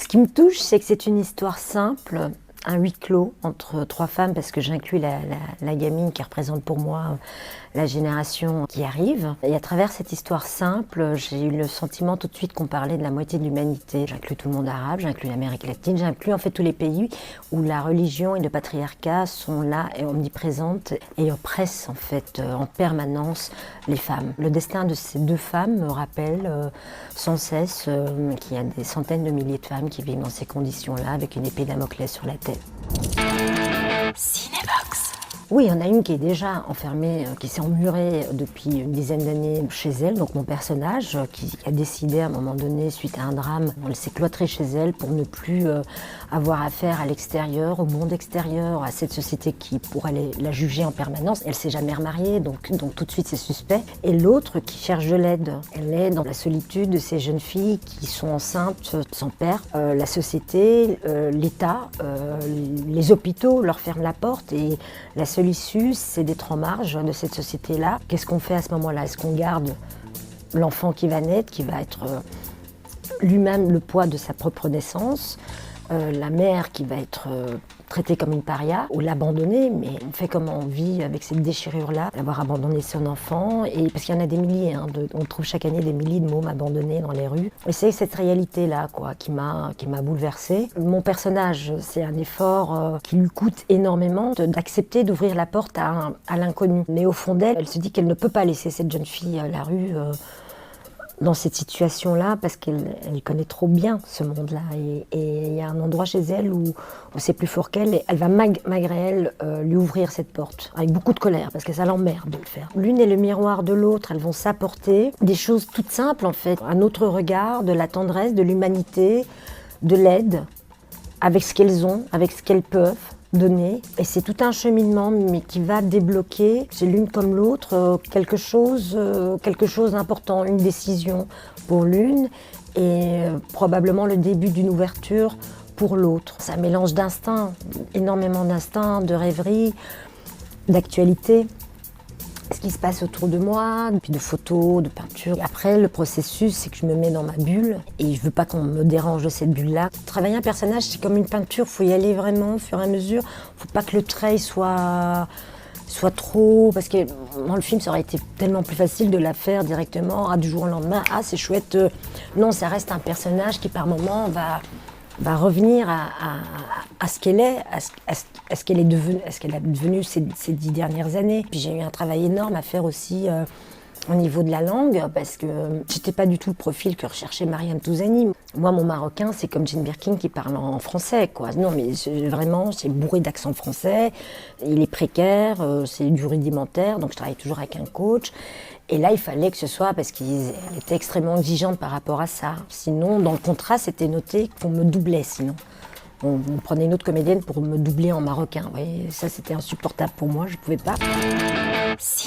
Ce qui me touche, c'est que c'est une histoire simple, un huis clos entre trois femmes, parce que j'inclus la gamine qui représente pour moi la génération qui arrive. Et à travers cette histoire simple, j'ai eu le sentiment tout de suite qu'on parlait de la moitié de l'humanité. J'inclus tout le monde arabe, j'inclus l'Amérique latine, j'inclus en fait tous les pays où la religion et le patriarcat sont là et omniprésentes et oppressent en fait en permanence les femmes. Le destin de ces deux femmes me rappelle sans cesse qu'il y a des centaines de milliers de femmes qui vivent dans ces conditions-là avec une épée Damoclès sur la tête. Cinébox. Oui, il y en a une qui est déjà enfermée, qui s'est emmurée depuis une dizaine d'années chez elle, donc mon personnage, qui a décidé à un moment donné, suite à un drame, elle s'est cloîtrée chez elle pour ne plus avoir affaire à l'extérieur, au monde extérieur, à cette société qui pourrait la juger en permanence. Elle s'est jamais remariée, donc tout de suite c'est suspect. Et l'autre qui cherche de l'aide, elle est dans la solitude de ces jeunes filles qui sont enceintes sans père. La société, l'État, les hôpitaux leur ferment la porte et la seule issue, c'est d'être en marge de cette société-là. Qu'est-ce qu'on fait à ce moment-là? Est-ce qu'on garde l'enfant qui va naître, qui va être lui-même le poids de sa propre naissance, la mère qui va être traitée comme une paria, ou l'abandonner? Mais on fait comment? On vit avec cette déchirure-là, d'avoir abandonné son enfant, et parce qu'il y en a des milliers, on trouve chaque année des milliers de mômes abandonnés dans les rues. Et c'est cette réalité-là qui m'a bouleversée. Mon personnage, c'est un effort qui lui coûte énormément d'accepter d'ouvrir la porte à l'inconnu. Mais au fond d'elle, elle se dit qu'elle ne peut pas laisser cette jeune fille à la rue dans cette situation-là, parce qu'elle connaît trop bien ce monde-là. Et il y a un endroit chez elle où c'est plus fort qu'elle, et elle va malgré elle lui ouvrir cette porte, avec beaucoup de colère, parce que ça l'emmerde de le faire. L'une est le miroir de l'autre, elles vont s'apporter des choses toutes simples en fait, un autre regard, de la tendresse, de l'humanité, de l'aide, avec ce qu'elles ont, avec ce qu'elles peuvent donner. Et c'est tout un cheminement, mais qui va débloquer, c'est l'une comme l'autre, quelque chose d'important, une décision pour l'une et probablement le début d'une ouverture pour l'autre. C'est un mélange d'instinct, énormément d'instinct, de rêverie, d'actualité. Ce qui se passe autour de moi, puis de photos, de peintures. Après, le processus, c'est que je me mets dans ma bulle et je veux pas qu'on me dérange de cette bulle-là. Travailler un personnage, c'est comme une peinture, il faut y aller vraiment au fur et à mesure. Faut pas que le trait soit trop, parce que dans le film, ça aurait été tellement plus facile de la faire directement, du jour au lendemain. Ah, c'est chouette. Non, ça reste un personnage qui, par moment, va revenir à ce qu'elle est, à ce qu'elle est devenue, à ce qu'elle a devenu ces 10 dernières années. Puis j'ai eu un travail énorme à faire aussi au niveau de la langue, parce que j'étais pas du tout le profil que recherchait Marianne Touzani. Moi, mon marocain, c'est comme Jane Birkin qui parle en français, quoi. Non, mais vraiment, c'est bourré d'accent français, il est précaire, c'est du rudimentaire, donc je travaille toujours avec un coach. Et là, il fallait que ce soit, parce qu'elle était extrêmement exigeante par rapport à ça. Sinon, dans le contrat, c'était noté qu'on me doublait, sinon. On prenait une autre comédienne pour me doubler en marocain. Vous voyez, ça, c'était insupportable pour moi, je ne pouvais pas. Si.